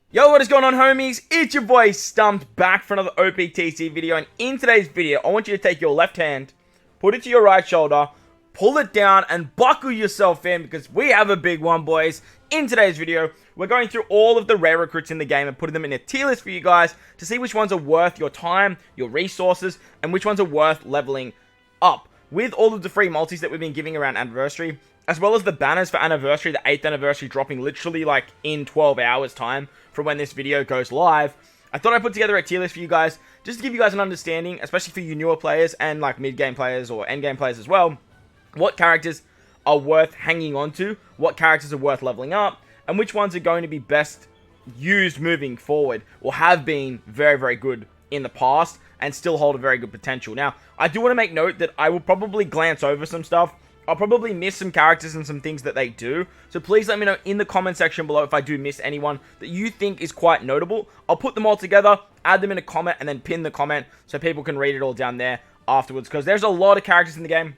Yo, what is going on, homies? It's your boy Stumped back for another Optc video, and in today's video, I want you to take your left hand, put it to your right shoulder, pull it down, and buckle yourself in, because we have a big one, boys. In today's video, we're going through all of the rare recruits in the game and putting them in a tier list for you guys to see which ones are worth your time, your resources, and which ones are worth leveling up. With all of the free multis that we've been giving around Anniversary, as well as the banners for Anniversary, the 8th Anniversary dropping literally like in 12 hours time from when this video goes live, I thought I'd put together a tier list for you guys, just to give you guys an understanding, especially for you newer players and like mid-game players or end-game players as well, what characters are worth hanging on to, what characters are worth leveling up, and which ones are going to be best used moving forward, or have been very, very good in the past, and still hold a very good potential. Now, I do want to make note that I will probably glance over some stuff. I'll probably miss some characters and some things that they do, so please let me know in the comment section below if I do miss anyone that you think is quite notable. I'll put them all together, add them in a comment, and then pin the comment so people can read it all down there afterwards, because there's a lot of characters in the game,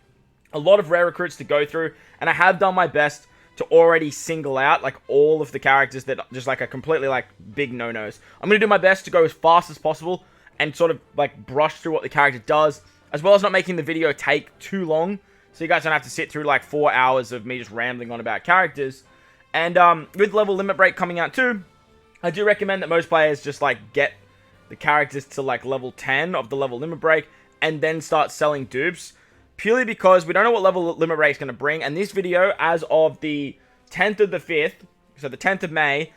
a lot of rare recruits to go through, and I have done my best to already single out like all of the characters that just like are completely like big no-nos. I'm going to do my best to go as fast as possible and sort of like brush through what the character does, as well as not making the video take too long, so you guys don't have to sit through like 4 hours of me just rambling on about characters. And with level limit break coming out too, I do recommend that most players just like get the characters to like level 10 of the level limit break and then start selling dupes, purely because we don't know what level limit break is going to bring. And this video, as of the 10th of the 5th, so the 10th of May,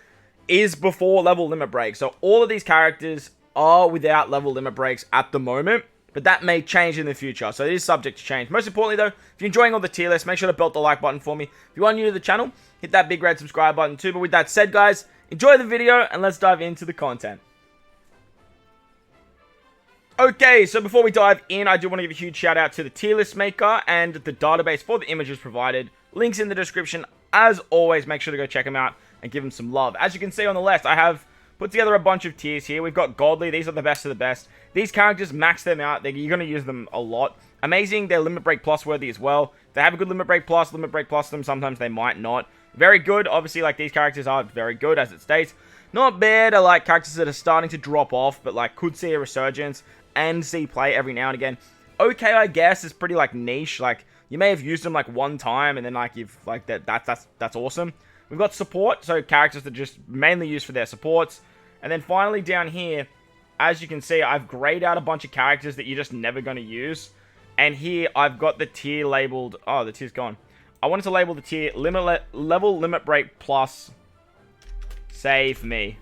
is before level limit break. So all of these characters are without level limit breaks at the moment, but that may change in the future, so it is subject to change. Most importantly though, if you're enjoying all the tier lists, make sure to belt the like button for me. If you are new to the channel, hit that big red subscribe button too. But with that said, guys, enjoy the video and let's dive into the content. Okay, so before we dive in, I do want to give a huge shout out to the tier list maker and the database for the images provided. Links in the description. As always, make sure to go check them out and give them some love. As you can see on the left, I have put together a bunch of tiers here. We've got Godly. These are the best of the best. These characters, max them out. You're going to use them a lot. Amazing. They're Limit Break Plus worthy as well. They have a good Limit Break Plus them. Sometimes they might not. Very good. Obviously, like, these characters are very good, as it states. Not bad. I like characters that are starting to drop off, but, like, could see a resurgence and see play every now and again. Okay, I guess. It's pretty, like, niche. Like, you may have used them, like, one time, and then, like, you've, like, that's awesome. We've got support, so characters that just mainly used for their supports. And then finally down here, as you can see, I've grayed out a bunch of characters that you're just never going to use. And here, I've got the tier labeled... Oh, the tier's gone. I wanted to label the tier Level Limit Break Plus Save Me.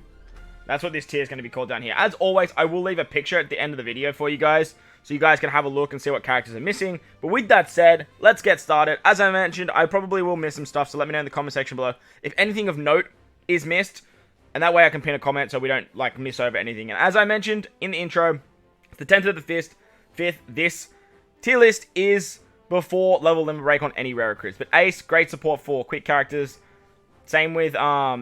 That's what this tier is going to be called down here. As always, I will leave a picture at the end of the video for you guys, so you guys can have a look and see what characters are missing. But with that said, let's get started. As I mentioned, I probably will miss some stuff, so let me know in the comment section below if anything of note is missed. And that way I can pin a comment so we don't, like, miss over anything. And as I mentioned in the intro, it's the 10th of the 5th. This tier list is before level limit break on any rare recruits. But Ace, great support for quick characters. Same with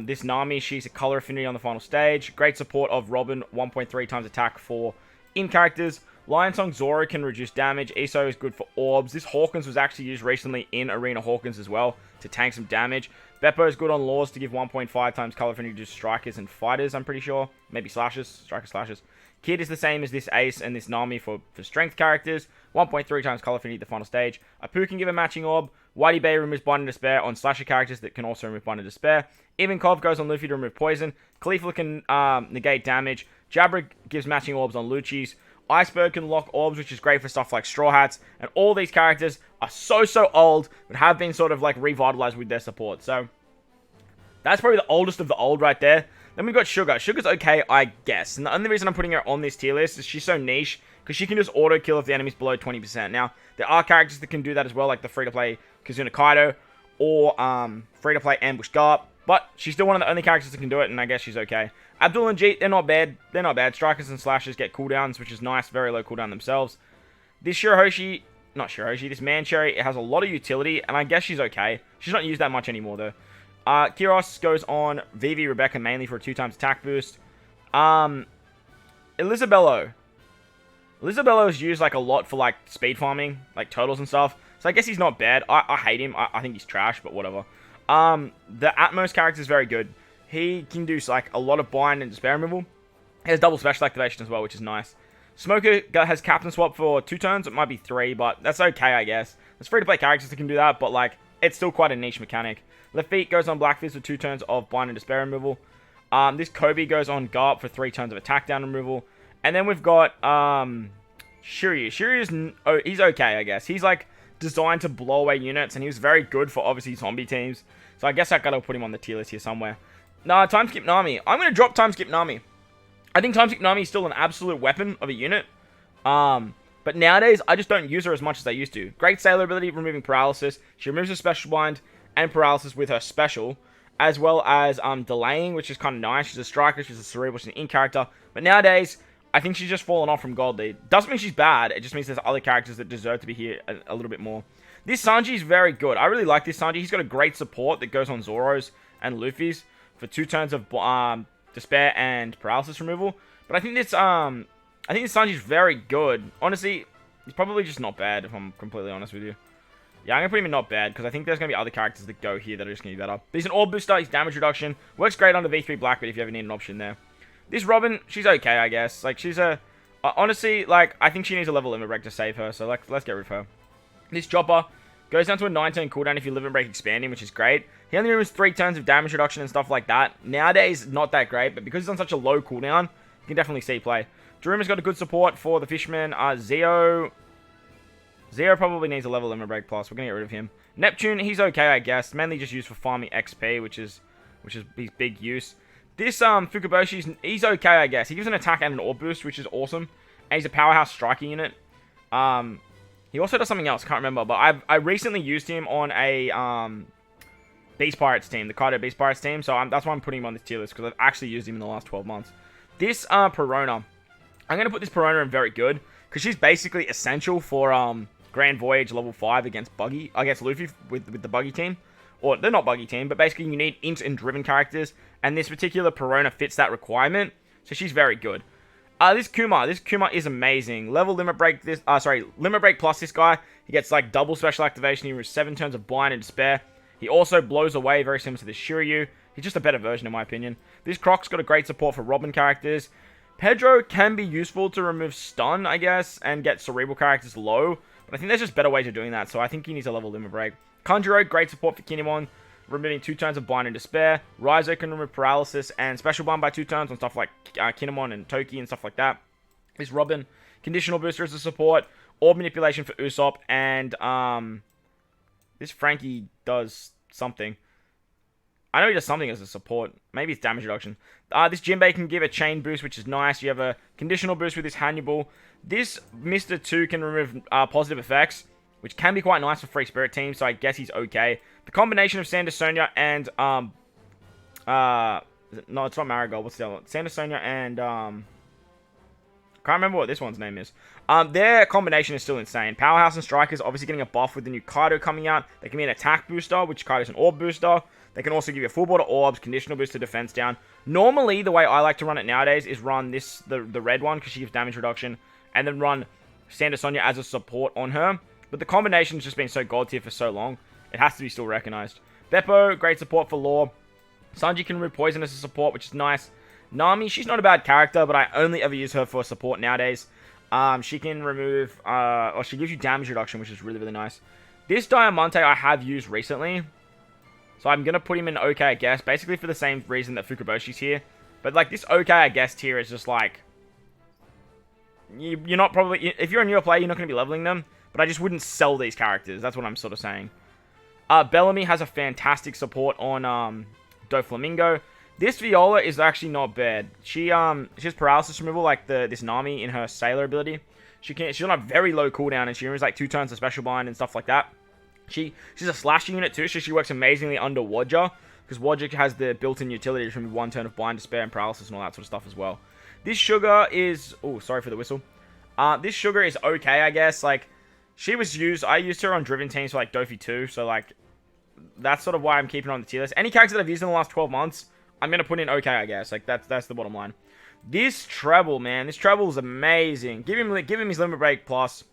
this Nami. She's a color affinity on the final stage. Great support of Robin, 1.3 times attack for in characters. Lion Song Zoro can reduce damage. Iso is good for orbs. This Hawkins was actually used recently in Arena Hawkins as well to tank some damage. Beppo is good on laws to give 1.5 times color affinity to strikers and fighters, I'm pretty sure. Maybe slashers. Strikers, slashers. Kid is the same as this Ace and this Nami for strength characters. 1.3 times color affinity at the final stage. Apu can give a matching orb. Whitey Bay removes Bind and Despair on slasher characters that can also remove Bind and Despair. Ivankov goes on Luffy to remove poison. Khalifa can negate damage. Jabra gives matching orbs on Lucci's. Iceberg can lock orbs, which is great for stuff like Straw Hats. And all these characters are so old, but have been sort of like revitalized with their support. So that's probably the oldest of the old right there. Then we've got Sugar. Sugar's okay, I guess. And the only reason I'm putting her on this tier list is she's so niche, because she can just auto-kill if the enemy's below 20%. Now, there are characters that can do that as well, like the free-to-play Kazuna Kaido, or free-to-play Ambush Garp. But she's still one of the only characters that can do it, and I guess she's okay. Abdul and Jeet, they're not bad. They're not bad. Strikers and Slashers get cooldowns, which is nice. Very low cooldown themselves. This Shirahoshi, not Shirahoshi, this Mancherry, it has a lot of utility, and I guess she's okay. She's not used that much anymore, though. Kiros goes on Vivi Rebecca mainly for a 2 times attack boost. Elisabello. Elisabello is used like a lot for like speed farming, like turtles and stuff. So I guess he's not bad. I hate him. I think he's trash, but whatever. The Atmos character is very good. He can do like a lot of bind and despair removal. He has double special activation as well, which is nice. Smoker has Captain Swap for 2 turns. It might be 3, but that's okay, I guess. There's free-to-play characters that can do that, but like it's still quite a niche mechanic. Left Feet goes on Black Fist for 2 turns of bind and despair removal. This Kobe goes on Garp for 3 turns of attack down removal. And then we've got Shiryu. Shiryu he's okay, I guess. He's like designed to blow away units, and he was very good for obviously zombie teams. So I guess I gotta put him on the tier list here somewhere. Nah, Time Skip Nami. I'm gonna drop Time Skip Nami. I think Time Skip Nami is still an absolute weapon of a unit. But nowadays, I just don't use her as much as I used to. Great Sailor ability, removing paralysis. She removes her special bind and paralysis with her special, as well as delaying, which is kind of nice. She's a striker, she's a cerebral, she's an in character. But nowadays, I think she's just fallen off from Gold League. Doesn't mean she's bad, it just means there's other characters that deserve to be here a little bit more. This Sanji is very good. I really like this Sanji. He's got a great support that goes on Zoro's and Luffy's for 2 turns of despair and paralysis removal. But I think this Sanji is very good. Honestly, he's probably just not bad, if I'm completely honest with you. Yeah, I'm going to put him in not bad, because I think there's going to be other characters that go here that are just going to be better. But he's an orb booster, he's damage reduction. Works great under V3 Blackbeard if you ever need an option there. This Robin, she's okay, I guess. Like, she's a... honestly, like, I think she needs a level limit break to save her, so let's get rid of her. This Chopper goes down to a 9-turn cooldown if you limit break expanding, which is great. He only removes 3 turns of damage reduction and stuff like that. Nowadays, not that great, but because he's on such a low cooldown, you can definitely see play. Daruma's got a good support for the Fishman. Zeo probably needs a level limit break plus. We're going to get rid of him. Neptune, he's okay, I guess. Mainly just used for farming XP, which is his big use. This Fukaboshi, he's okay, I guess. He gives an attack and an orb boost, which is awesome. And he's a powerhouse striking unit. He also does something else, can't remember. But I recently used him on a Beast Pirates team, the Kaido Beast Pirates team. So that's why I'm putting him on this tier list, because I've actually used him in the last 12 months. This Perona, I'm going to put this Perona in very good, because she's basically essential for Grand Voyage level 5 against Luffy with the Buggy team. Or, they're not Buggy team, but basically you need int and driven characters, and this particular Perona fits that requirement, so she's very good. This Kuma is amazing. Level limit break limit break plus this guy, he gets like double special activation, he removes 7 turns of bind and despair. He also blows away, very similar to this Shiryu. He's just a better version in my opinion. This Croc's got a great support for Robin characters. Pedro can be useful to remove stun, I guess, and get cerebral characters low, but I think there's just better ways of doing that, so I think he needs a level limit break. Kanjuro, great support for Kinemon, removing 2 turns of bind and despair. Raizo can remove paralysis and special bind by 2 turns on stuff like Kinemon and Toki and stuff like that. This Robin, conditional booster as a support, orb manipulation for Usopp, and this Frankie does something. I know he does something as a support. Maybe it's damage reduction. This Jinbei can give a chain boost, which is nice. You have a conditional boost with this Hannibal. This Mr. 2 can remove positive effects, which can be quite nice for Free Spirit teams, so I guess he's okay. The combination of Sandersonia and, no, it's not Marigold, what's the other one? Sandersonia and, can't remember what this one's name is. Their combination is still insane. Powerhouse and Strikers obviously getting a buff with the new Kaido coming out. They can be an attack booster, which Kaido's an orb booster. They can also give you full border orbs, conditional boost to defense down. Normally, the way I like to run it nowadays is run this, the red one, because she gives damage reduction, and then run Sandersonia as a support on her. But the combination's just been so god tier for so long, it has to be still recognized. Beppo, great support for Law. Sanji can remove poison as a support, which is nice. Nami, she's not a bad character, but I only ever use her for support nowadays. She can remove, or she gives you damage reduction, which is really, really nice. This Diamante I have used recently, so I'm going to put him in okay, I guess, basically for the same reason that Fukaboshi's here. But, like, this okay, I guess tier is just, like, you're not probably, if you're a newer player, you're not going to be leveling them, but I just wouldn't sell these characters. That's what I'm sort of saying. Bellamy has a fantastic support on Doflamingo. This Viola is actually not bad. She has paralysis removal like this Nami in her Sailor ability. She's on a very low cooldown and she removes like 2 turns of special bind and stuff like that. She's a slashing unit too, so she works amazingly under Wodja, because Wodja has the built-in utility to remove 1 turn of bind, despair, and paralysis and all that sort of stuff as well. This Sugar is, oh, sorry for the whistle. This Sugar is okay, I guess. Like, she was used, I used her on driven teams for like Dofi 2, so like, that's sort of why I'm keeping her on the tier list. Any character that I've used in the last 12 months, I'm going to put in okay, I guess. Like, that's the bottom line. This Treble, man. This Treble is amazing. Give him his Limit Break Plus.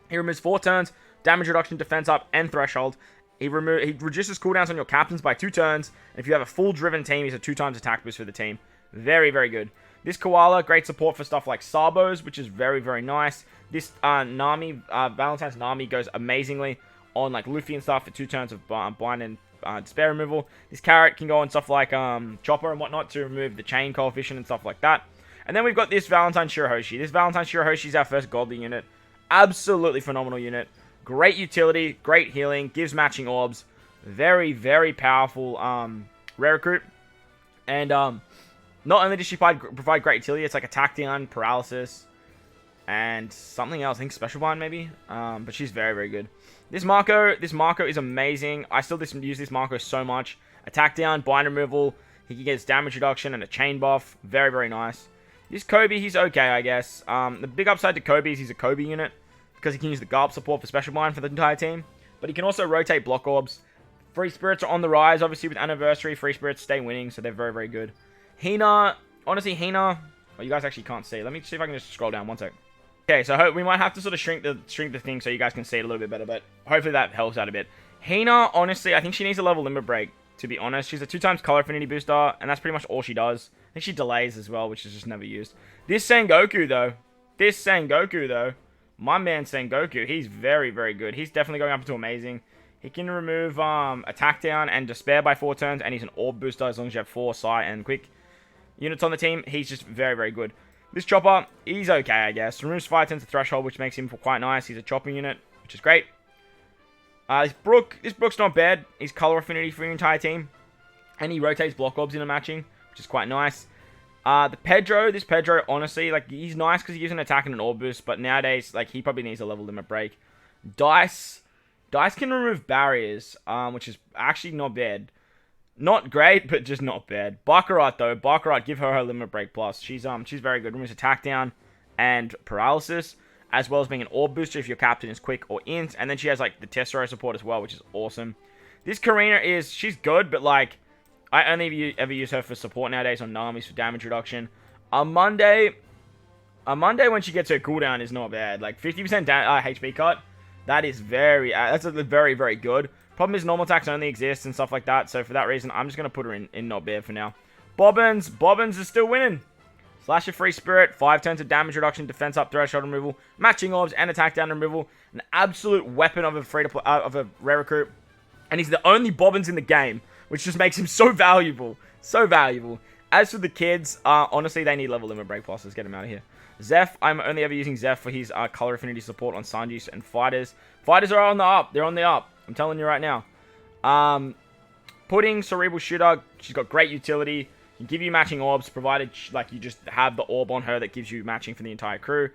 He removes 4 turns, damage reduction, defense up, and threshold. He reduces cooldowns on your captains by 2 turns. And if you have a full driven team, he's a 2 times attack boost for the team. Very, very good. This Koala, great support for stuff like Sabos, which is very, very nice. This Nami, Valentine's Nami goes amazingly on like Luffy and stuff for 2 turns of Blind and Despair removal. This Carrot can go on stuff like Chopper and whatnot to remove the chain coefficient and stuff like that. And then we've got this Valentine Shirahoshi. This Valentine Shirahoshi is our first godly unit. Absolutely phenomenal unit. Great utility, great healing, gives matching orbs. Very, very powerful rare recruit. And not only does she provide great utility, it's like attack down, paralysis, and something else. I think special bind maybe. But she's very, very good. This Marco is amazing. I still use this Marco so much. Attack down, bind removal. He can get damage reduction and a chain buff. Very, very nice. This Kobe, he's okay, I guess. The big upside to Kobe is he's a Kobe unit, because he can use the Garb support for special bind for the entire team. But he can also rotate block orbs. Free spirits are on the rise, obviously with Anniversary. Free spirits stay winning, so they're very, very good. Hina, honestly, Hina, well, you guys actually can't see. Let me see if I can just scroll down 1 sec. Okay, so we might have to sort of shrink the thing so you guys can see it a little bit better, but hopefully that helps out a bit. Hina, honestly, I think she needs a level limit break, to be honest. She's a 2 times color affinity booster, and that's pretty much all she does. I think she delays as well, which is just never used. This Sengoku, though, my man Sengoku, he's very, very good. He's definitely going up into amazing. He can remove attack down and despair by 4 turns, and he's an orb booster as long as you have 4 Psi and quick units on the team. He's just very, very good. This Chopper, he's okay, I guess. Removes 5 turns to threshold, which makes him quite nice. He's a chopper unit, which is great. This Brook's not bad. He's color affinity for your entire team, and he rotates block orbs into matching, which is quite nice. This Pedro, honestly, like, he's nice because he gives an attack and an orb boost, but nowadays, like, he probably needs a level limit break. Dice can remove barriers, which is actually not bad. Not great, but just not bad. Baccarat, though. Baccarat, give her limit break plus. She's very good. Removes attack down and paralysis, as well as being an orb booster if your captain is quick or int. And then she has, like, the Tessero support as well, which is awesome. This Karina she's good, but, like, I only ever use her for support nowadays on Nami's for damage reduction. On Monday when she gets her cooldown is not bad. Like, 50% HP cut, that's very, very good. Problem is, normal attacks only exist and stuff like that, so for that reason, I'm just going to put her in not bad for now. Bobbins is still winning. Slash of Free Spirit, 5 turns of damage reduction, defense up, threshold removal, matching orbs, and attack down removal. An absolute weapon of a rare recruit. And he's the only Bobbins in the game, which just makes him so valuable. So valuable. As for the kids, honestly, they need level limit break plus. Let's get him out of here. Zeph, I'm only ever using Zeph for his color affinity support on Sanjis and Fighters. Fighters are on the up. They're on the up. I'm telling you right now. Pudding, Cerebral Shooter, she's got great utility. Can give you matching orbs, provided like you just have the orb on her that gives you matching for the entire crew.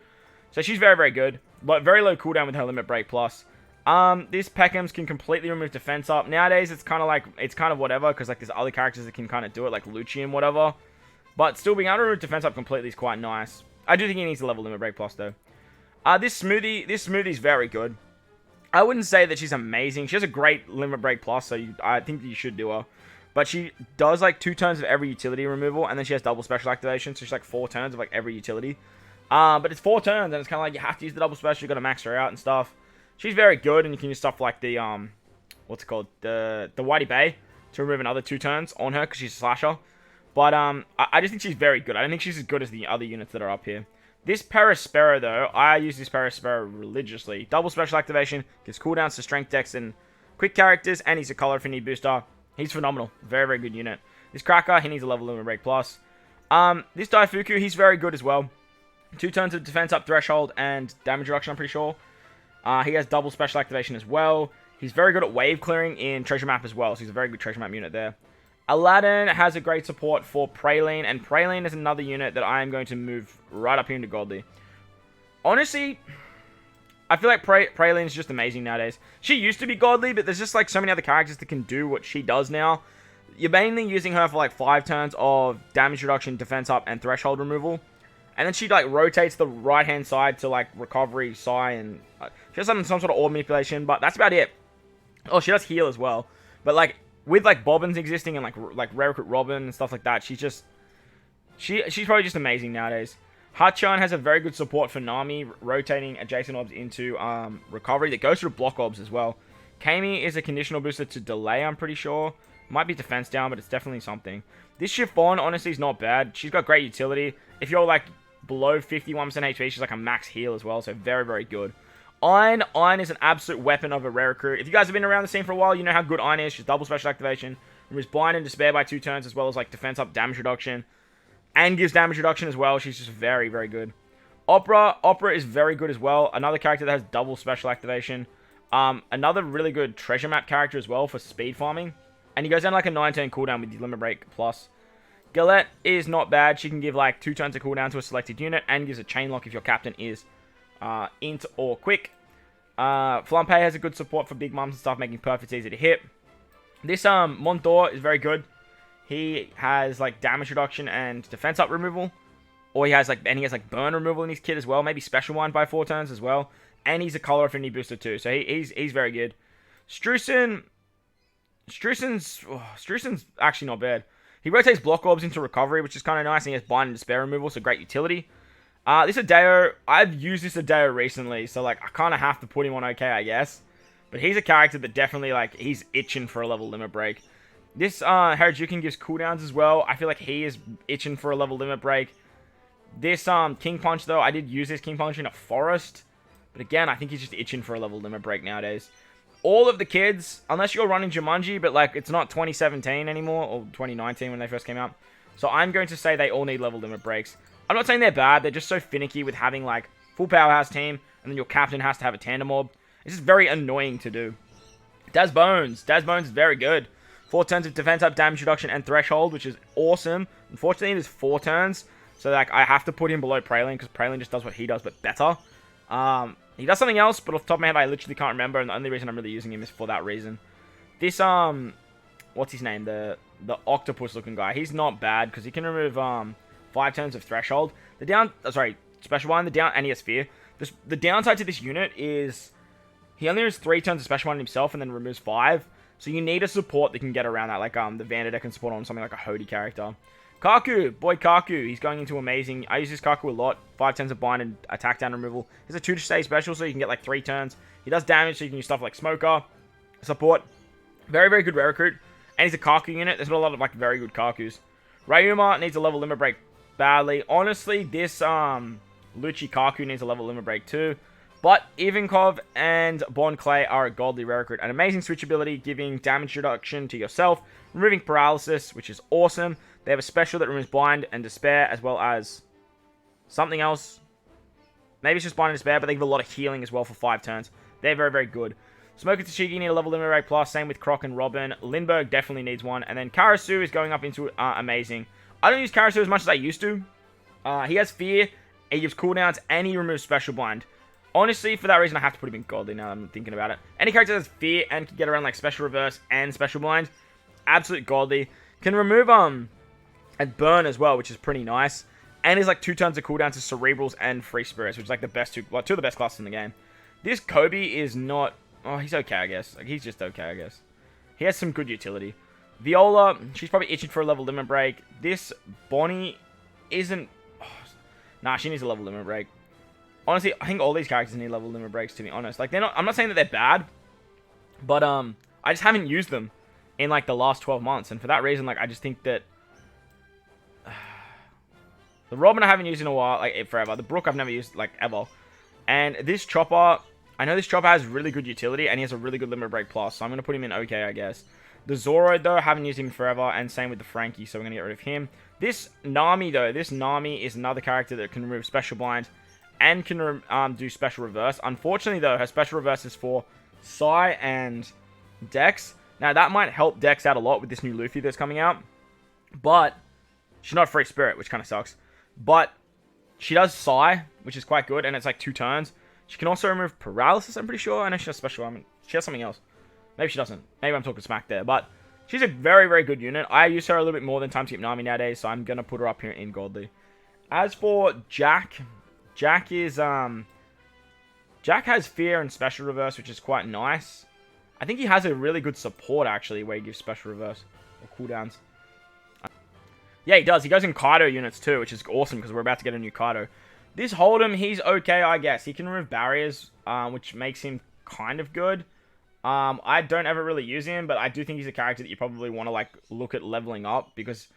So she's very, very good. But very low cooldown with her limit break plus. This Peckham's can completely remove defense up. Nowadays, it's kind of whatever, because like there's other characters that can kind of do it, like Lucci and whatever. But still being able to remove defense up completely is quite nice. I do think he needs a level limit break plus though. This Smoothie's very good. I wouldn't say that she's amazing. She has a great limit break plus, so I think you should do her. But she does like 2 turns of every utility removal, and then she has double special activation, so she's like 4 turns of like every utility. But it's 4 turns, and it's kind of like you have to use the double special. You got to max her out and stuff. She's very good, and you can use stuff like the what's it called, the Whitey Bay to remove another 2 turns on her because she's a slasher. But I just think she's very good. I don't think she's as good as the other units that are up here. This Perispero, though, I use this Perispero religiously. Double special activation, gives cooldowns to strength, dex, and quick characters, and he's a color affinity booster. He's phenomenal. Very, very good unit. This Cracker, he needs a level limit break plus. This Daifuku, he's very good as well. 2 turns of defense up threshold and damage reduction, I'm pretty sure. He has double special activation as well. He's very good at wave clearing in treasure map as well, so he's a very good treasure map unit there. Aladdin has a great support for Praline, and Praline is another unit that I am going to move right up here into Godly. Honestly, I feel like Praline is just amazing nowadays. She used to be Godly, but there's just like so many other characters that can do what she does now. You're mainly using her for like 5 turns of damage reduction, defense up, and threshold removal. And then she like rotates the right hand side to like recovery, psi, and she has some sort of orb manipulation, but that's about it. Oh, she does heal as well. But like with like Bobbins existing and like Rare Recruit Robin and stuff like that, she's probably just amazing nowadays. Hachan has a very good support for Nami, rotating adjacent orbs into recovery that goes through block orbs as well. Kami is a conditional booster to delay, I'm pretty sure. Might be defense down, but it's definitely something. This Chiffon, honestly, is not bad. She's got great utility. If you're, like, below 51% HP, she's like a max heal as well, so very, very good. Iron. Iron is an absolute weapon of a rare recruit. If you guys have been around the scene for a while, you know how good Iron is. She's double special activation, removes blind and despair by 2 turns, as well as, like, defense up, damage reduction, and gives damage reduction as well. She's just very, very good. Opera. Opera is very good as well. Another character that has double special activation. Another really good treasure map character as well for speed farming. And he goes down like a 9-turn cooldown with the Limit Break plus. Galette is not bad. She can give like 2 turns of cooldown to a selected unit and gives a chain lock if your captain is int or quick. Flampe has a good support for big mums and stuff, making perfect easy to hit. This Montor is very good. He has like damage reduction and defense up removal. Or he has like burn removal in his kit as well. Maybe special one by 4 turns as well. And he's a color affinity booster too. So he's very good. Strussen's actually not bad. He rotates block orbs into recovery, which is kind of nice. And he has bind and despair removal, so great utility. This Adeo, I've used this Adeo recently, so like I kind of have to put him on okay, I guess. But he's a character that definitely like he's itching for a level limit break. This Harajukin gives cooldowns as well. I feel like he is itching for a level limit break. This King Punch though, I did use this King Punch in a forest, but again I think he's just itching for a level limit break nowadays. All of the kids, unless you're running Jumanji, but like it's not 2017 anymore, or 2019 when they first came out. So I'm going to say they all need level limit breaks. I'm not saying they're bad, they're just so finicky with having like full powerhouse team, and then your captain has to have a tandem orb. It's just very annoying to do. Daz Bones is very good. 4 turns of defense up, damage reduction, and threshold, which is awesome. Unfortunately, it is 4 turns, so like I have to put him below Praline, because Praline just does what he does, but better. He does something else, but off the top of my head, I literally can't remember, and the only reason I'm really using him is for that reason. This, what's his name? The octopus-looking guy. He's not bad, because he can remove, 5 turns of threshold. Special one, and he has fear. The downside to this unit is he only has 3 turns of special one himself, and then removes 5. So you need a support that can get around that, like, the Vanderdeck can support on something like a Hody character. Kaku, boy Kaku, he's going into amazing. I use this Kaku a lot. 5 turns of bind and attack down removal. He's a 2-stay special, so you can get like 3 turns. He does damage, so you can use stuff like Smoker, support. Very, very good rare recruit. And he's a Kaku unit. There's not a lot of like very good Kakus. Ryuma needs a level limit break badly. Honestly, this Lucci Kaku needs a level limit break too. But Ivankov and Bon Clay are a godly rare recruit. An amazing switch ability, giving damage reduction to yourself, removing paralysis, which is awesome. They have a special that removes blind and despair, as well as something else. Maybe it's just blind and despair, but they give a lot of healing as well for 5 turns. They're very, very good. Smoker Tashigi need a level limit break plus. Same with Croc and Robin. Lindbergh definitely needs one. And then Karasu is going up into amazing. I don't use Karasu as much as I used to. He has fear, he gives cooldowns, and he removes special blind. Honestly, for that reason, I have to put him in godly now that I'm thinking about it. Any character that has fear and can get around like special reverse and special blind, absolute godly. Can remove and burn as well, which is pretty nice. And is like 2 turns of cooldown to Cerebrals and Free Spirits, which is like the best two of the best classes in the game. This Kobe is not. Oh, he's okay, I guess. Like he's just okay, I guess. He has some good utility. Viola, she's probably itching for a level limit break. This Bonnie isn't. Oh, nah, she needs a level limit break. Honestly, I think all these characters need level limit breaks, to be honest. Like, they're not. I'm not saying that they're bad, but I just haven't used them in like the last 12 months, and for that reason, like I just think that the Robin I haven't used in a while, like forever. The Brook I've never used like ever, and this Chopper, I know this Chopper has really good utility, and he has a really good limit break plus, so I'm gonna put him in okay, I guess. The Zoro though, I haven't used him forever, and same with the Frankie, so we're gonna get rid of him. This Nami though, this Nami is another character that can remove special blind and can do special reverse. Unfortunately though, her special reverse is for Sai and Dex. Now that might help Dex out a lot with this new Luffy that's coming out, but she's not Free Spirit, which kind of sucks. But she does Sai, which is quite good, and it's like 2 turns. She can also remove paralysis, I'm pretty sure. I know she has special. I mean, she has something else. Maybe she doesn't. Maybe I'm talking smack there, but she's a very, very good unit. I use her a little bit more than Time Skip Nami nowadays, so I'm gonna put her up here in Godly. As for Jack, Jack has fear and special reverse, which is quite nice. I think he has a really good support, actually, where he gives special reverse or cooldowns. Yeah, he does. He goes in Kaido units, too, which is awesome, because we're about to get a new Kaido. This Hold'em, he's okay, I guess. He can remove barriers, which makes him kind of good. I don't ever really use him, but I do think he's a character that you probably want to like look at leveling up because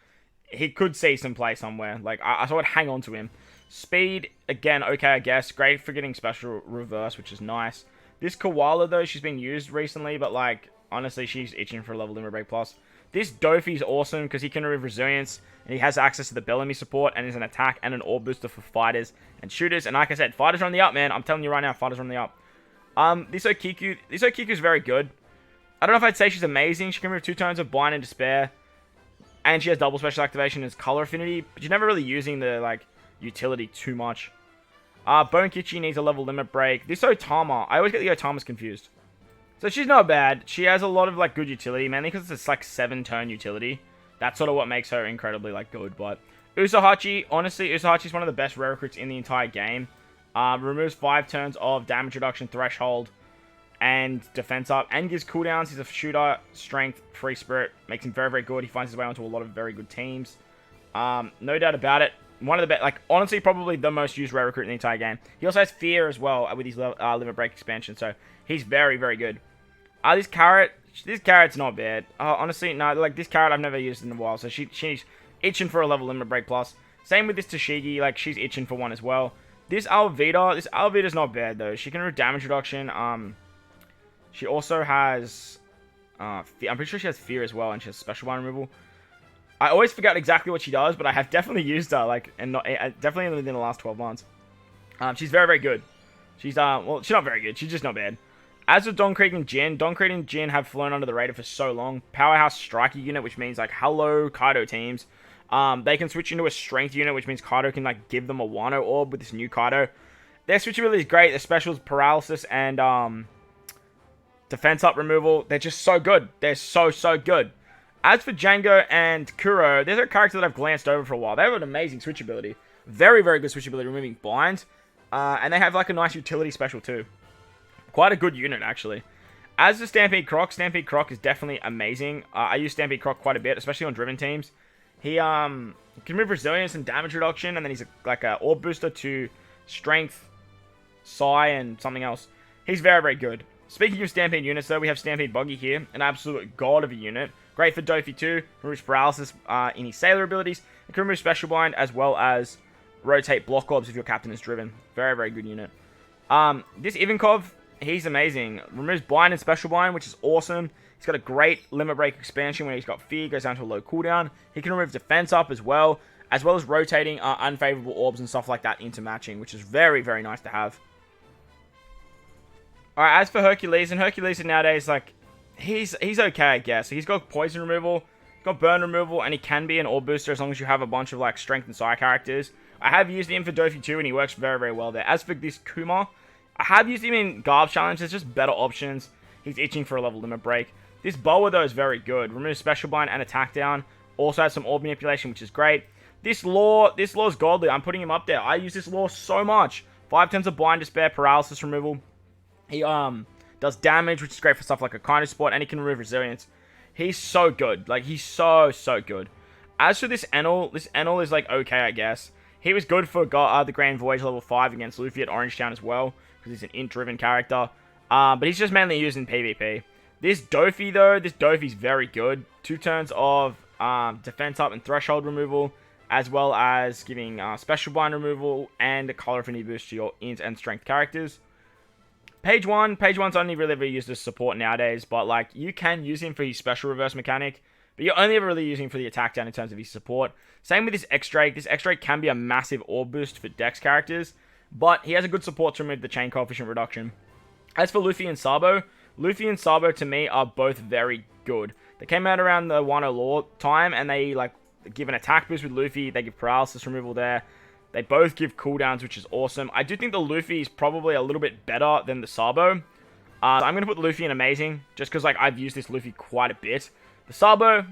he could see some play somewhere. Like I would hang on to him. Speed again, okay, I guess. Great for getting special reverse, which is nice. This Koala though, she's been used recently, but like honestly, she's itching for a level limit break plus. This Dofi's awesome because he can remove resilience and he has access to the Bellamy support and is an attack and an orb booster for fighters and shooters. And like I said, fighters are on the up, man. I'm telling you right now, fighters are on the up. This Okiku is very good. I don't know if I'd say she's amazing. She can remove 2 tones of Bind and Despair. And she has double special activation as color affinity, but you're never really using the like utility too much. Bone Kichi needs a level limit break. This Otama, I always get the Otamas confused. So she's not bad. She has a lot of like good utility, mainly because it's like 7-turn utility. That's sort of what makes her incredibly like good. But Usahachi, honestly, Usahachi's one of the best rare recruits in the entire game. Removes 5 turns of damage reduction threshold and defense up, and gives cooldowns. He's a shooter, strength, free spirit, makes him very, very good. He finds his way onto a lot of very good teams. No doubt about it. One of the best, like honestly, probably the most used rare recruit in the entire game. He also has fear as well with his limit break expansion, so he's very, very good. This carrot's not bad. Honestly, no, like this carrot I've never used in a while, so she's itching for a level limit break plus. Same with this Toshigi, like she's itching for one as well. This Alvita's not bad though. She can remove damage reduction. She also has, I'm pretty sure she has fear as well, and she has special bind removal. I always forget exactly what she does, but I have definitely used her, like, and not definitely within the last 12 months. She's very, very good. She's well, she's not very good. She's just not bad. As with Doncreed and Jin have flown under the radar for so long. Powerhouse striker unit, which means like hello Kaido teams. They can switch into a strength unit, which means Kaido can like give them a Wano orb with this new Kaido. Their switchability is great. Their specials paralysis and defense up removal. They're just so good. They're so good. As for Django and Kuro, these are characters that I've glanced over for a while. They have an amazing switchability. Very, very good switchability, removing bind. And they have like a nice utility special too. Quite a good unit, actually. As for Stampede Croc is definitely amazing. I use Stampede Croc quite a bit, especially on driven teams. He can remove resilience and damage reduction, and then he's like a orb booster to strength, psi, and something else. He's very, very good. Speaking of Stampede units, though, we have Stampede Buggy here, an absolute god of a unit. Great for Dofi too, removes paralysis in his sailor abilities, and can remove special bind as well as rotate block orbs if your captain is driven. Very, very good unit. This Ivankov, he's amazing. Removes bind and special bind, which is awesome. He's got a great limit break expansion where he's got fear, goes down to a low cooldown. He can remove defense up as well as rotating unfavorable orbs and stuff like that into matching, which is very, very nice to have. Alright, as for Hercules, nowadays, like, he's okay, I guess. He's got poison removal, got burn removal, and he can be an orb booster as long as you have a bunch of, like, strength and psi characters. I have used him for Dofi 2, and he works very, very well there. As for this Kuma, I have used him in Garb Challenge. There's just better options. He's itching for a level limit break. This Boa, though, is very good. Removes special bind and attack down. Also has some orb manipulation, which is great. This law's godly. I'm putting him up there. I use this law so much. 5 turns of bind, despair, paralysis removal. He does damage, which is great for stuff like a kind of sport, and he can remove resilience. He's so good. Like, he's so good. As for this Enel is like okay, I guess. He was good for the Grand Voyage level 5 against Luffy at Orangetown as well, because he's an int-driven character. But he's just mainly used in PvP. This Dofi, though, Dofi's very good. 2 turns of defense up and threshold removal, as well as giving special bind removal and a color affinity boost to your int and strength characters. Page 1's only really ever used as support nowadays, but like you can use him for his special reverse mechanic, but you're only ever really using him for the attack down in terms of his support. Same with this X-Drake. This X-Drake can be a massive orb boost for Dex characters, but he has a good support to remove the chain coefficient reduction. As for Luffy and Sabo to me are both very good. They came out around the Wano Law time, and they like give an attack boost with Luffy. They give paralysis removal there. They both give cooldowns, which is awesome. I do think the Luffy is probably a little bit better than the Sabo. I'm going to put Luffy in amazing, just because like I've used this Luffy quite a bit. The Sabo,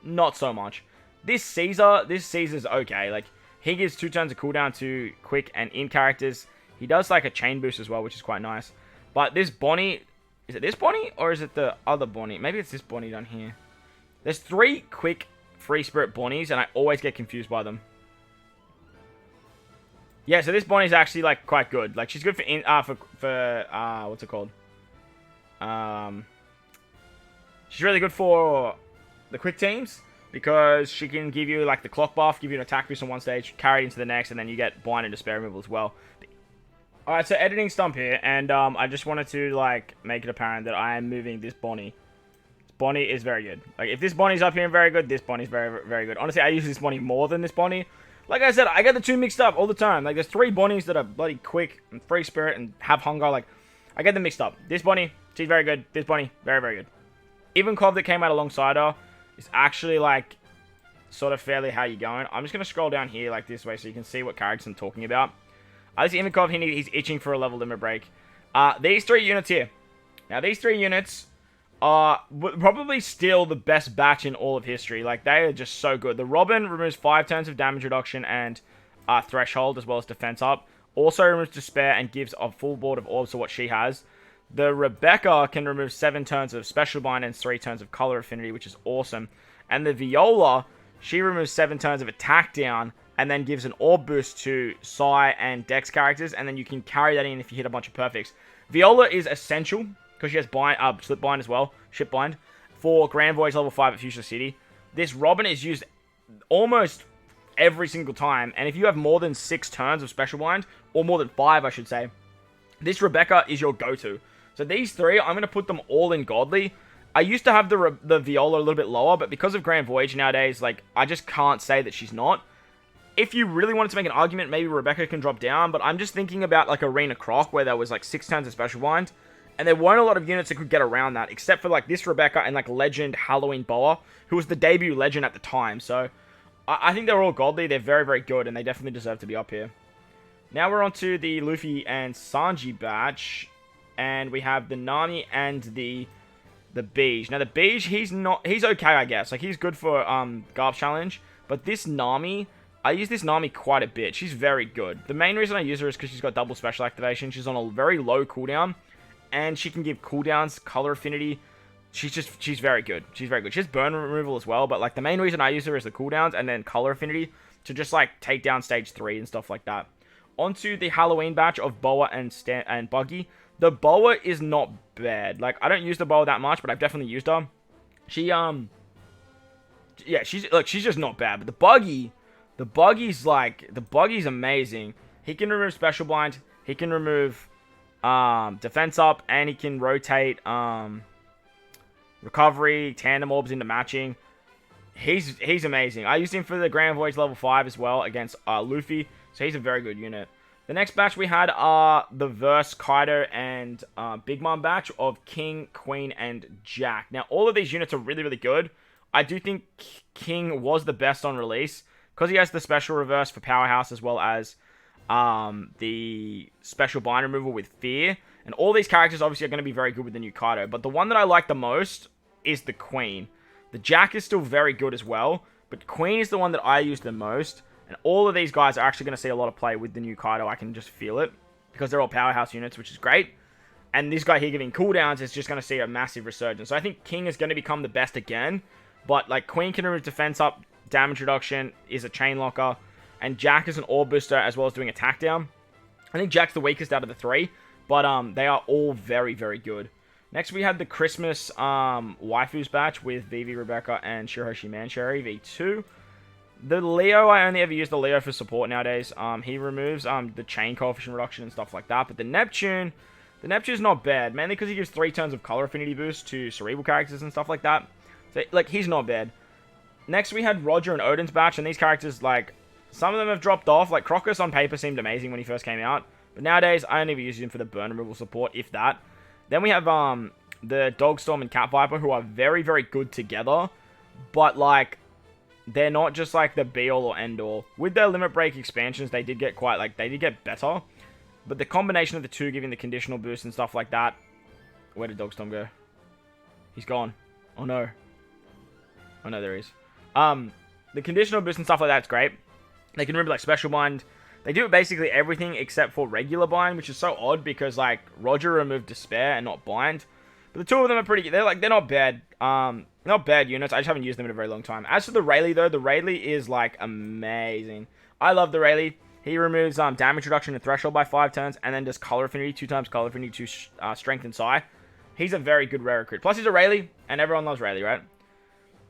not so much. This Caesar's okay. Like, he gives 2 turns of cooldown to quick and in characters. He does like a chain boost as well, which is quite nice. But this Bonnie, is it this Bonnie or is it the other Bonnie? Maybe it's this Bonnie down here. There's 3 quick free spirit Bonnies, and I always get confused by them. Yeah, so this Bonnie's actually, like, quite good. Like, she's good for what's it called? She's really good for the quick teams because she can give you like the clock buff, give you an attack boost on one stage, carry it into the next, and then you get blind and despair removal as well. Alright, so editing Stump here, and I just wanted to like make it apparent that I am moving this Bonnie. This Bonnie is very good. Like, if this Bonnie's up here and very good, this Bonnie's very, very good. Honestly, I use this Bonnie more than this Bonnie. Like I said, I get the two mixed up all the time. Like, there's 3 Bonnies that are bloody quick and free spirit and have hunger. Like, I get them mixed up. This Bonnie, she's very good. This Bonnie, very, very good. Even Cov that came out alongside her is actually, like, sort of fairly how you're going. I'm just going to scroll down here, like, this way so you can see what characters I'm talking about. This Ivankov, he's itching for a level limit break. These 3 units here. Now, these 3 units are probably still the best batch in all of history. Like, they are just so good. The Robin removes 5 turns of damage reduction and threshold, as well as defense up. Also removes despair and gives a full board of orbs to what she has. The Rebecca can remove 7 turns of special bind and 3 turns of color affinity, which is awesome. And the Viola, she removes 7 turns of attack down and then gives an orb boost to Psy and Dex characters, and then you can carry that in if you hit a bunch of perfects. Viola is essential, because she has bind, slip bind as well, ship bind, for Grand Voyage level 5 at Fuchsia City. This Robin is used almost every single time, and if you have more than 6 turns of special bind, or more than 5 I should say, this Rebecca is your go-to. So these 3, I'm going to put them all in Godly. I used to have the Viola a little bit lower, but because of Grand Voyage nowadays, like, I just can't say that she's not. If you really wanted to make an argument, maybe Rebecca can drop down, but I'm just thinking about, like, Arena Croc, where there was, like, 6 turns of special bind, and there weren't a lot of units that could get around that, except for, like, this Rebecca and, like, Legend Halloween Boa, who was the debut Legend at the time, so I think they're all godly, they're very, very good, and they definitely deserve to be up here. Now we're on to the Luffy and Sanji batch, and we have the Nami and the Beige. Now, the Beige, he's okay, I guess, like, he's good for, Garb Challenge, but this Nami, I use this Nami quite a bit. She's very good. The main reason I use her is because she's got double special activation. She's on a very low cooldown, and she can give cooldowns, color affinity. She's very good. She's very good. She has burn removal as well, but like the main reason I use her is the cooldowns and then color affinity to just like take down stage 3 and stuff like that. Onto the Halloween batch of Boa and Buggy. The Boa is not bad. Like, I don't use the Boa that much, but I've definitely used her. She yeah, she's just not bad. But the Buggy's amazing. He can remove special blind, he can remove defense up, and he can rotate recovery, tandem orbs into matching. He's amazing. I used him for the Grand Voyage level 5 as well against Luffy, so he's a very good unit. The next batch we had are the Verse, Kaido, and Big Mom batch of King, Queen, and Jack. Now, all of these units are really, really good. I do think King was the best on release, because he has the special reverse for Powerhouse as well as the special bind removal with Fear. And all these characters obviously are going to be very good with the new Kaido. But the one that I like the most is the Queen. The Jack is still very good as well, but Queen is the one that I use the most. And all of these guys are actually going to see a lot of play with the new Kaido. I can just feel it, because they're all Powerhouse units, which is great. And this guy here giving cooldowns is just going to see a massive resurgence. So I think King is going to become the best again. But like Queen can remove defense up, damage reduction, is a chain locker, and Jack is an orb booster as well as doing attack down. I think Jack's the weakest out of the 3, but they are all very, very good. Next we have the Christmas waifus batch with Vivi, Rebecca, and Shiroshi Mancherry V2. The Leo, I only ever use the Leo for support nowadays. He removes the chain coefficient reduction and stuff like that. But the Neptune's not bad, mainly because he gives 3 turns of color affinity boost to cerebral characters and stuff like that. So like, he's not bad. Next we had Roger and Odin's batch, and these characters, like, some of them have dropped off. Like, Crocus on paper seemed amazing when he first came out, but nowadays I only ever use him for the burn removal support, if that. Then we have the Dogstorm and Cat Viper, who are very, very good together, but like, they're not just like the be-all or end-all. With their limit break expansions, they did get quite, like, they did get better, but the combination of the two giving the conditional boost and stuff like that. Where did Dogstorm go? He's gone. Oh no. Oh no, there he is. The conditional boost and stuff like that's great. They can remove like special bind. They do basically everything except for regular bind, which is so odd because like Roger removed despair and not bind. But the two of them are pretty good. They're not bad. Not bad units. I just haven't used them in a very long time. As for the Rayleigh though, the Rayleigh is like amazing. I love the Rayleigh. He removes damage reduction and threshold by 5 turns, and then does color affinity 2 times color affinity to strength and psi. He's a very good rare recruit. Plus, he's a Rayleigh, and everyone loves Rayleigh, right?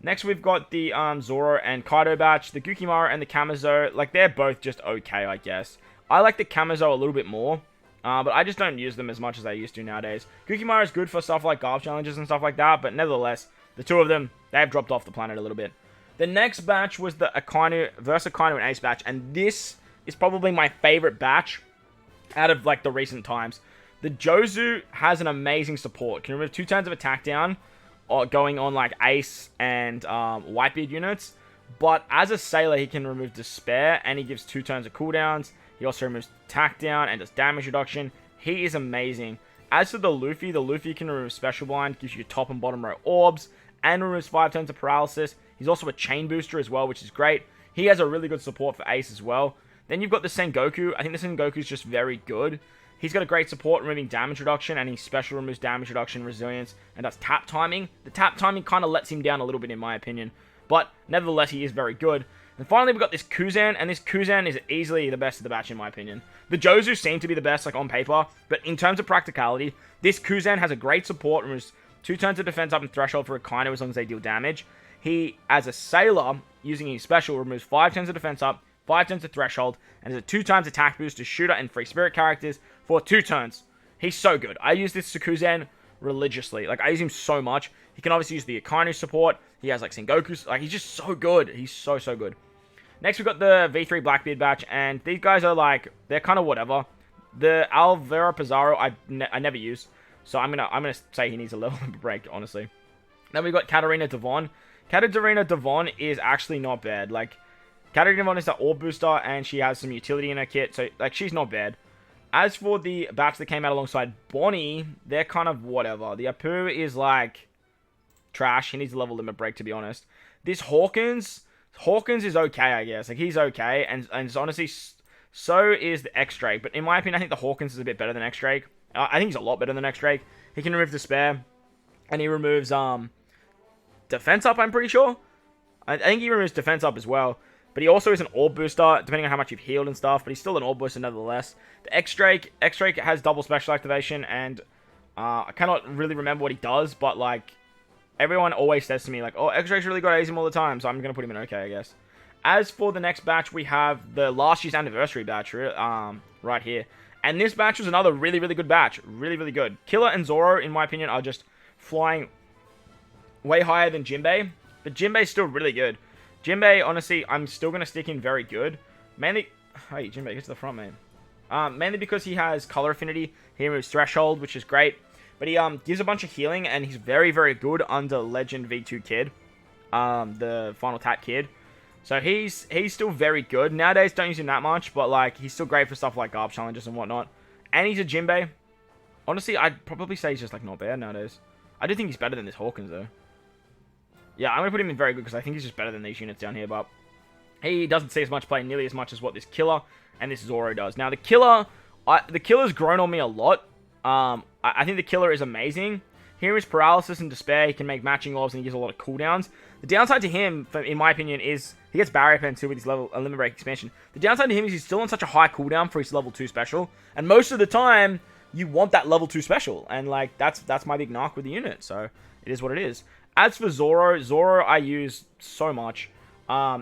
Next, we've got the Zoro and Kaido batch, the Gukimaru and the Kamazo. Like, they're both just okay, I guess. I like the Kamazo a little bit more, but I just don't use them as much as I used to nowadays. Gukimaru is good for stuff like Garb challenges and stuff like that, but nevertheless, the two of them, they have dropped off the planet a little bit. The next batch was the Akainu versus Akainu and Ace batch, and this is probably my favorite batch out of, like, the recent times. The Jozu has an amazing support. Can remove 2 turns of attack down, going on like Ace and Whitebeard units. But as a Sailor, he can remove Despair, and he gives 2 turns of cooldowns. He also removes attack down and does damage reduction. He is amazing. As for the Luffy can remove Special Blind, gives you top and bottom row orbs, and removes 5 turns of paralysis. He's also a chain booster as well, which is great. He has a really good support for Ace as well. Then you've got the Sengoku. I think the Sengoku is just very good. He's got a great support removing damage reduction, and he special removes damage reduction, resilience, and does tap timing. The tap timing kind of lets him down a little bit in my opinion, but nevertheless he is very good. And finally we've got this Kuzan, and this Kuzan is easily the best of the batch in my opinion. The Jozu seem to be the best like on paper, but in terms of practicality, this Kuzan has a great support, removes 2 turns of defense up and threshold for Akainu as long as they deal damage. He, as a Sailor, using his special, removes 5 turns of defense up, 5 turns of threshold, and is a 2 times attack boost to Shooter and Free Spirit characters for 2 turns. He's so good. I use this Sakuzan religiously. Like, I use him so much. He can obviously use the Akainu support. He has, like, Sengoku's. Like, he's just so good. He's so, so good. Next, we've got the V3 Blackbeard batch, and these guys are, like, they're kind of whatever. The Alvera Pizarro, I never use. So I'm gonna say he needs a level break, honestly. Then we've got Katarina Devon. Katarina Devon is actually not bad. Like, Katarina Devon is the Orb Booster, and she has some utility in her kit, so, like, she's not bad. As for the batch that came out alongside Bonnie, they're kind of whatever. The Apu is, like, trash. He needs a level limit break, to be honest. This Hawkins is okay, I guess. Like, he's okay, and honestly, so is the X-Drake. But in my opinion, I think the Hawkins is a bit better than X-Drake. I think he's a lot better than X-Drake. He can remove Despair, and he removes, Defense Up, I'm pretty sure. I think he removes Defense Up as well. But he also is an Orb Booster, depending on how much you've healed and stuff. But he's still an Orb Booster nevertheless. The X-Drake has double special activation. And I cannot really remember what he does. But, like, everyone always says to me, like, oh, X-Drake's really good. I use him all the time. So I'm going to put him in okay, I guess. As for the next batch, we have the last year's anniversary batch right here. And this batch was another really, really good batch. Really, really good. Killer and Zoro, in my opinion, are just flying way higher than Jinbei. But Jinbei's still really good. Jinbei, honestly, I'm still going to stick in very good. Mainly... Hey, Jinbei, get to the front, man. Mainly because he has color affinity. He removes threshold, which is great. But he gives a bunch of healing, and he's very, very good under Legend V2 Kid. The Final Tap Kid. So he's still very good. Nowadays, don't use him that much, but, like, he's still great for stuff like Garb challenges and whatnot. And he's a Jinbei. Honestly, I'd probably say he's just, like, not bad nowadays. I do think he's better than this Hawkins, though. Yeah, I'm going to put him in very good because I think he's just better than these units down here, but he doesn't see as much play, nearly as much as what this Killer and this Zoro does. Now, the Killer's grown on me a lot. I think the Killer is amazing. Here is Paralysis and Despair. He can make matching orbs and he gives a lot of cooldowns. The downside to him, in my opinion, is he gets Barrier Pen too with his level Limit Break expansion. The downside to him is he's still on such a high cooldown for his level 2 special, and most of the time, you want that level 2 special, and, like, that's my big knock with the unit, so it is what it is. As for Zoro I use so much.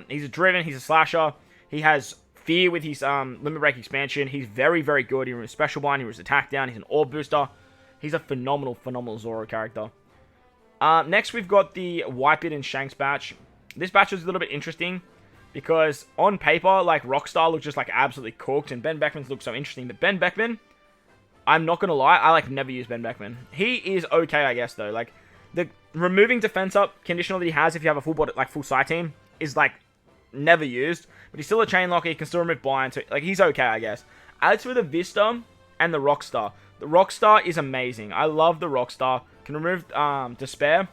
He's a Driven, he's a Slasher. He has Fear with his Limit Break expansion. He's very, very good. He removes Special Blind, he removes Attack Down, he's an Orb Booster. He's a phenomenal, phenomenal Zoro character. Next, we've got the Whitebeard and Shanks batch. This batch is a little bit interesting because on paper, like, Rockstar looks just, like, absolutely cooked, and Ben Beckman's look so interesting. But Ben Beckman, I'm not going to lie, I, like, never use Ben Beckman. He is okay, I guess, though. Like, the removing defense up conditional that he has if you have a full body, like, full side team is, like, never used. But he's still a chain locker. He can still remove blind. So, like, he's okay, I guess. As for the Vista and the Rockstar is amazing. I love the Rockstar. Can remove Despair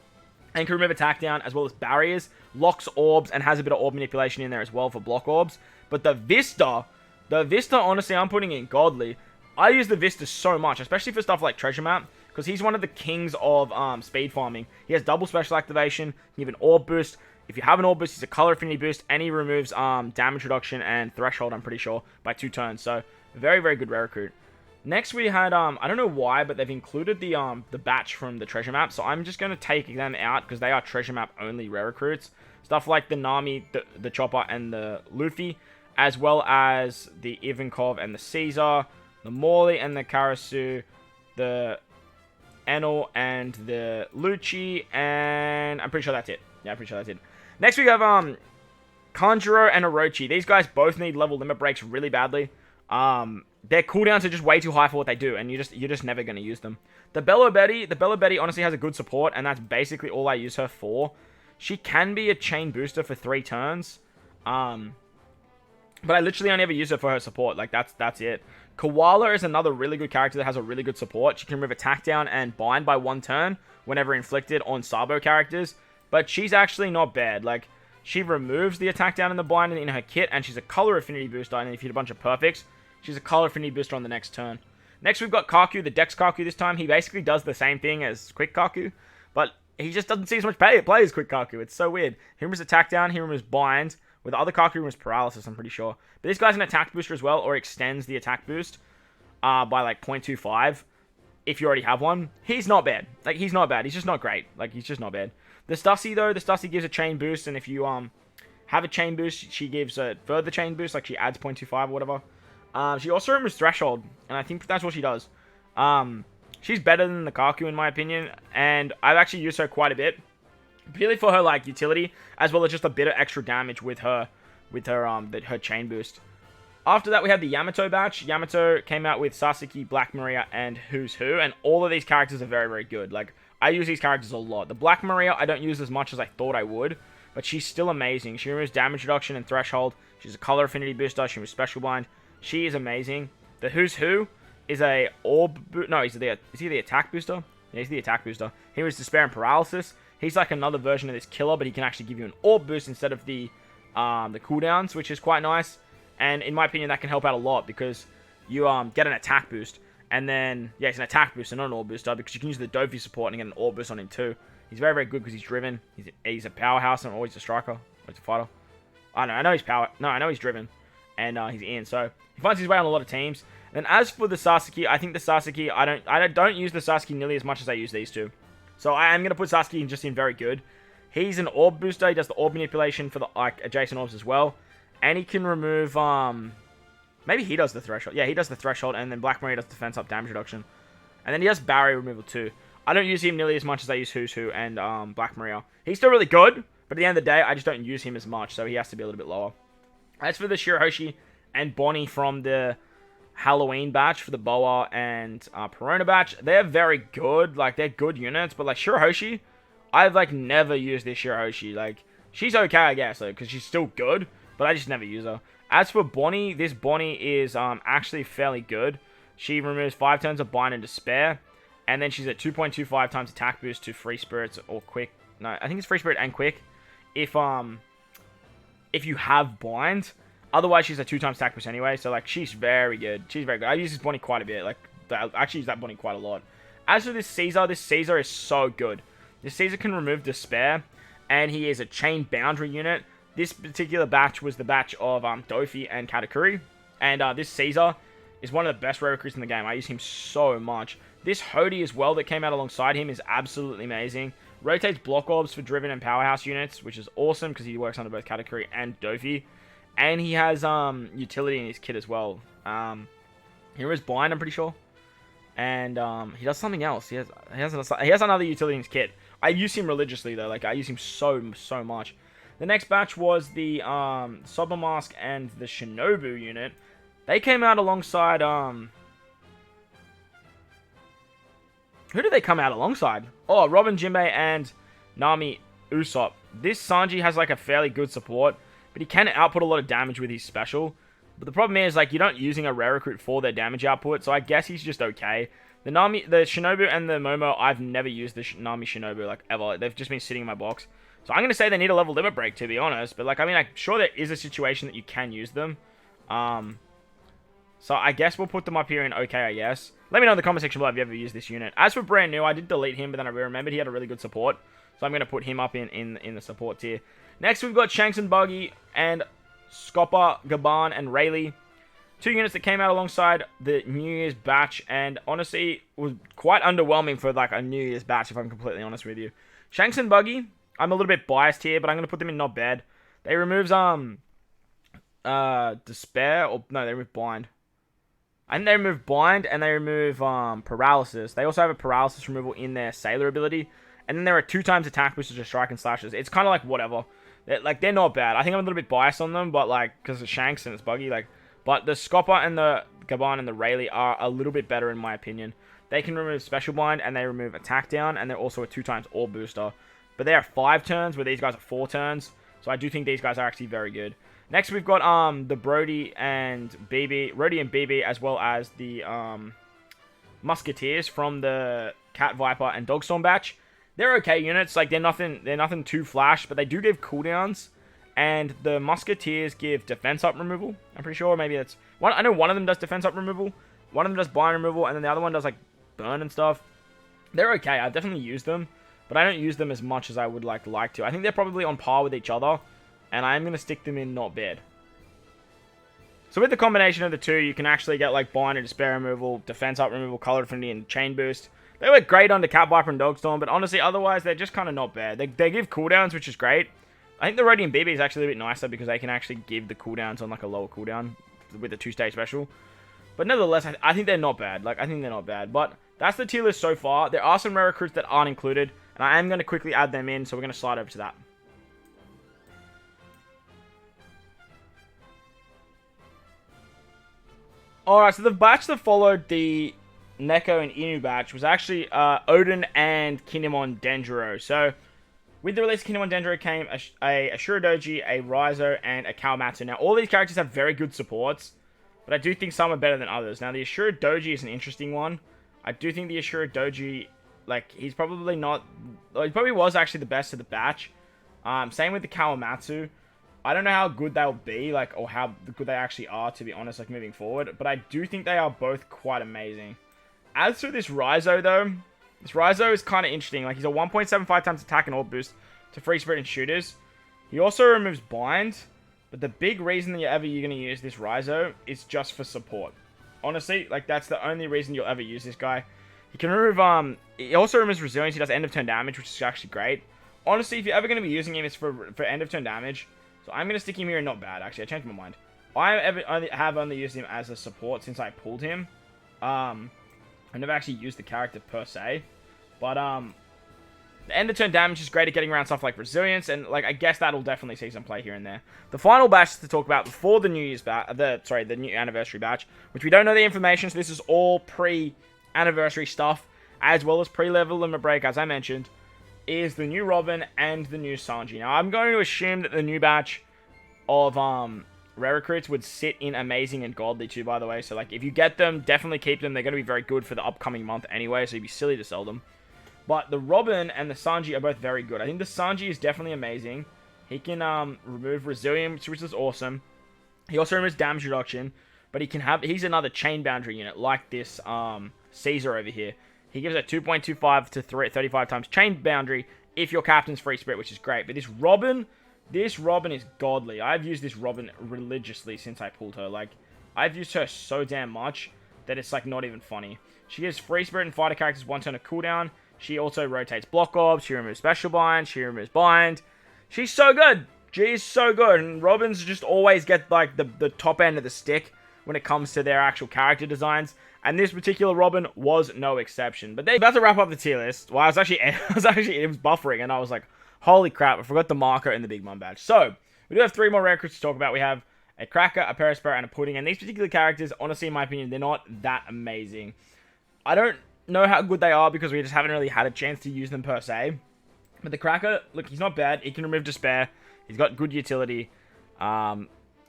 and can remove Attack Down as well as barriers. Locks orbs and has a bit of orb manipulation in there as well for block orbs. But the Vista, honestly, I'm putting in godly. I use the Vista so much, especially for stuff like Treasure Map, because he's one of the kings of speed farming. He has double special activation, can give an orb boost. If you have an orb boost, he's a color affinity boost, and he removes damage reduction and threshold, I'm pretty sure, by 2 turns. So, very, very good rare recruit. Next we had, I don't know why, but they've included the batch from the treasure map, so I'm just going to take them out because they are treasure map only rare recruits. Stuff like the Nami, the Chopper, and the Luffy, as well as the Ivankov and the Caesar, the Morley and the Karasu, the Enel and the Lucci, and I'm pretty sure that's it. Yeah, I'm pretty sure that's it. Next we have, Kanjuro and Orochi. These guys both need level limit breaks really badly. Their cooldowns are just way too high for what they do, and you're just never going to use them. The Bello Betty honestly has a good support, and that's basically all I use her for. She can be a chain booster for 3 turns, but I literally only ever use her for her support. Like, that's it. Koala is another really good character that has a really good support. She can remove attack down and bind by 1 turn whenever inflicted on Sabo characters, but she's actually not bad. Like, she removes the attack down and the bind in her kit, and she's a color affinity booster, and if you hit a bunch of perfects, she's a color affinity booster on the next turn. Next, we've got Kaku, the Dex Kaku this time. He basically does the same thing as Quick Kaku, but he just doesn't see as much play as Quick Kaku. It's so weird. He removes attack down, he removes bind. With the other Kaku, he removes paralysis, I'm pretty sure. But this guy's an attack booster as well, or extends the attack boost by like 0.25 if you already have one. He's not bad. Like, he's not bad. He's just not great. Like, he's just not bad. The Stussy, though, the Stussy gives a chain boost, and if you have a chain boost, she gives a further chain boost, like she adds 0.25 or whatever. She also removes Threshold, and I think that's what she does. She's better than the Kaku in my opinion, and I've actually used her quite a bit, purely for her like utility, as well as just a bit of extra damage with her chain boost. After that, we have the Yamato batch. Yamato came out with Sasaki, Black Maria, and Who's Who, and all of these characters are very, very good. Like, I use these characters a lot. The Black Maria I don't use as much as I thought I would, but she's still amazing. She removes damage reduction and threshold. She's a color affinity booster. She removes special blind. She is amazing. The Who's Who is a orb... No, is he the attack booster? Yeah, he's the attack booster. He was Despair and Paralysis. He's like another version of this killer, but he can actually give you an orb boost instead of the cooldowns, which is quite nice. And in my opinion, that can help out a lot because you get an attack boost. And then, yeah, it's an attack booster, not an orb booster, because you can use the Dofi support and get an orb boost on him too. He's very, very good because he's driven. He's a powerhouse and always a striker. Or he's a fighter. I don't know. I know he's power. No, I know he's driven. And he's in. So he finds his way on a lot of teams. And as for the Sasaki, I think the Sasaki, I don't use the Sasaki nearly as much as I use these two. So I am going to put Sasaki just in very good. He's an orb booster. He does the orb manipulation for the adjacent orbs as well. And he can remove, maybe he does the threshold. Yeah, he does the threshold, and then Black Maria does defense up damage reduction. And then he does barrier removal too. I don't use him nearly as much as I use Who's Who and Black Maria. He's still really good, but at the end of the day, I just don't use him as much, so he has to be a little bit lower. As for the Shirahoshi and Bonnie from the Halloween batch for the Boa and Perona batch, they're very good. Like, they're good units, but like Shirahoshi, I've like never used this Shirahoshi. Like, she's okay, I guess, because she's still good, but I just never use her. As for Bonnie, this Bonnie is actually fairly good. She removes 5 turns of Bind and Despair, and then she's at 2.25 times attack boost to Free Spirits or Quick. No, I think it's Free Spirit and Quick. If you have Bind. Otherwise, she's a 2 times attack boost anyway, so like she's very good. She's very good. I use this Bonnie quite a bit. Like, I actually use that Bonnie quite a lot. As for this Caesar is so good. This Caesar can remove Despair, and he is a chain boundary unit. This particular batch was the batch of Dofi and Katakuri, and this Caesar is one of the best rare recruits in the game. I use him so much. This Hody as well that came out alongside him is absolutely amazing. Rotates block orbs for driven and powerhouse units, which is awesome because he works under both Katakuri and Dofi. And he has utility in his kit as well. Here is Bind, I'm pretty sure. And he does something else. He has another utility in his kit. I use him religiously though. Like, I use him so much. The next batch was the Sober Mask and the Shinobu unit. They came out alongside who did they come out alongside? Oh, Robin Jinbei and Nami Usopp. This Sanji has like a fairly good support, but he can output a lot of damage with his special. But the problem is, like, you're not using a rare recruit for their damage output, so I guess he's just okay. The Shinobu and the Momo, I've never used the Nami Shinobu, like, ever. They've just been sitting in my box. So I'm going to say they need a level limit break, to be honest. But, like, I mean, I'm sure there is a situation that you can use them. So I guess we'll put them up here in okay, I guess. Let me know in the comment section below if you ever used this unit. As for brand new, I did delete him, but then I remembered he had a really good support. So I'm going to put him up in the support tier. Next, we've got Shanks and Buggy and Scopper, Gaban, and Rayleigh. 2 units that came out alongside the New Year's batch, and honestly was quite underwhelming for like a New Year's batch, if I'm completely honest with you. Shanks and Buggy, I'm a little bit biased here, but I'm going to put them in not bad. They remove Despair, or no, they remove Blind. I think they remove Blind, and they remove Paralysis. They also have a Paralysis removal in their Sailor ability, and then there are 2 times attack boosters to Strike and Slashes. It's kind of like whatever. They're not bad. I think I'm a little bit biased on them, but like, because it's Shanks and it's Buggy, like, but the Scopper and the Gaban and the Rayleigh are a little bit better in my opinion. They can remove Special Blind, and they remove Attack Down, and they're also a 2 times Orb booster. But they are 5 turns, where these guys are 4 turns, so I do think these guys are actually very good. Next, we've got the Rhodey and BB, as well as the Musketeers from the Cat Viper and Dogstorm batch. They're okay units, like they're nothing too flash, but they do give cooldowns. And the Musketeers give defense up removal. I'm pretty sure maybe that's one. I know one of them does defense up removal, one of them does blind removal, and then the other one does like burn and stuff. They're okay. I definitely use them, but I don't use them as much as I would like to. I think they're probably on par with each other, and I am going to stick them in not bad. So with the combination of the 2, you can actually get like Bind and Despair removal, Defense Up removal, Color Affinity, and Chain Boost. They work great under Cat Viper and Dogstorm, but honestly, otherwise, they're just kind of not bad. They give cooldowns, which is great. I think the Rhodey and BB is actually a bit nicer because they can actually give the cooldowns on like a lower cooldown with the 2-stage special. But nevertheless, I think they're not bad. Like, I think they're not bad. But that's the tier list so far. There are some rare recruits that aren't included, and I am going to quickly add them in, so we're going to slide over to that. Alright, so the batch that followed the Neko and Inu batch was actually Odin and Kinemon Denjiro. So, with the release of Kinemon Denjiro came a Shuridoji, a Raizo, and a Kawamatsu. Now, all these characters have very good supports, but I do think some are better than others. Now, the Ashura Doji is an interesting one. I do think the Ashura Doji, like, he's probably not... Well, he probably was actually the best of the batch. Same with the Kawamatsu. I don't know how good they'll be, like, or how good they actually are, to be honest, like, moving forward. But I do think they are both quite amazing. As for this Raizo, though, this Raizo is kind of interesting. Like, he's a 1.75 times attack and orb boost to Free Spirit and Shooters. He also removes Bind. But the big reason that you're going to use this Raizo is just for support. Honestly, like, that's the only reason you'll ever use this guy. He can remove, he also removes Resilience. He does end of turn damage, which is actually great. Honestly, if you're ever going to be using him, it's for end of turn damage. So I'm going to stick him here and not bad, actually. I changed my mind. I have only used him as a support since I pulled him. I've never actually used the character per se. But, the end of turn damage is great at getting around stuff like Resilience, and, like, I guess that'll definitely see some play here and there. The final batch to talk about before the New Year's batch, the new anniversary batch, which we don't know the information, so this is all pre-anniversary stuff, as well as pre-level limit break, as I mentioned, is the new Robin and the new Sanji. Now, I'm going to assume that the new batch of, rare recruits would sit in Amazing and Godly too, by the way. So, like, if you get them, definitely keep them. They're going to be very good for the upcoming month anyway, so it'd be silly to sell them. But the Robin and the Sanji are both very good. I think the Sanji is definitely amazing. He can remove Resilience, which is awesome. He also removes damage reduction, but he's another chain boundary unit like this Caesar over here. He gives a 2.25 to 35 times chain boundary if your captain's Free Spirit, which is great. But this Robin is godly. I've used this Robin religiously since I pulled her. Like, I've used her so damn much that it's, like, not even funny. She gives Free Spirit and fighter characters 1 turn of cooldown. She also rotates block orbs. She removes special bind. She removes bind. She's so good. She's so good. And Robins just always get, like, the top end of the stick when it comes to their actual character designs. And this particular Robin was no exception. But they're about to wrap up the tier list. Well, it was buffering, and I was like, holy crap, I forgot the marker in the Big Mom badge. So, we do have 3 more rare recruits to talk about. We have a Cracker, a Perispera, and a Pudding. And these particular characters, honestly, in my opinion, they're not that amazing. I don't know how good they are because we just haven't really had a chance to use them per se. But the Cracker, look, he's not bad. He can remove Despair. He's got good utility. I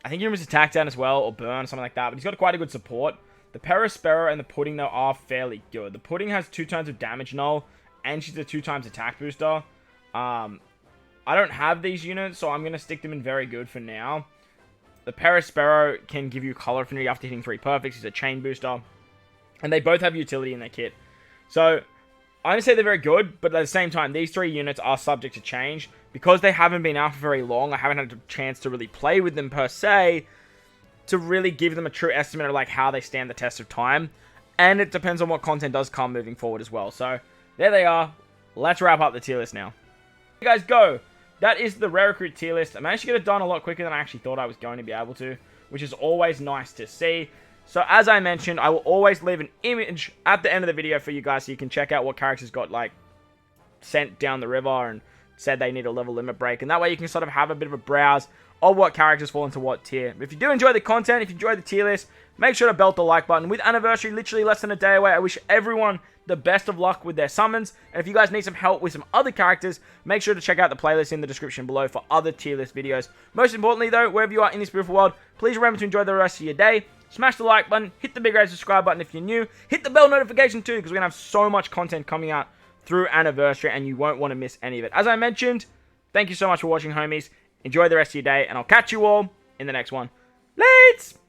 think he removes Attack Down as well, or Burn, something like that. But he's got quite a good support. The Perispera and the Pudding, though, are fairly good. The Pudding has 2 times of damage null, and she's a 2 times attack booster. I don't have these units, so I'm going to stick them in very good for now. The Perispera can give you color affinity after hitting 3 perfects. He's a chain booster. And they both have utility in their kit. So, I'm going to say they're very good, but at the same time, these 3 units are subject to change. Because they haven't been out for very long, I haven't had a chance to really play with them per se. to really give them a true estimate of like how they stand the test of time. And it depends on what content does come moving forward as well. So there they are. Let's wrap up the tier list now. You guys go. That is the Rare Recruit tier list. I managed to get it done a lot quicker than I actually thought I was going to be able to, which is always nice to see. So as I mentioned, I will always leave an image at the end of the video for you guys so you can check out what characters got like sent down the river and said they need a level limit break. And that way you can sort of have a bit of a browse of what characters fall into what tier. If you do enjoy the content, if you enjoy the tier list, make sure to belt the like button. With Anniversary literally less than a day away, I wish everyone the best of luck with their summons. And if you guys need some help with some other characters, make sure to check out the playlist in the description below for other tier list videos. Most importantly though, wherever you are in this beautiful world, please remember to enjoy the rest of your day. Smash the like button, hit the big red subscribe button if you're new, hit the bell notification too, because we're going to have so much content coming out through Anniversary and you won't want to miss any of it. As I mentioned, thank you so much for watching, homies. Enjoy the rest of your day, and I'll catch you all in the next one. Lates!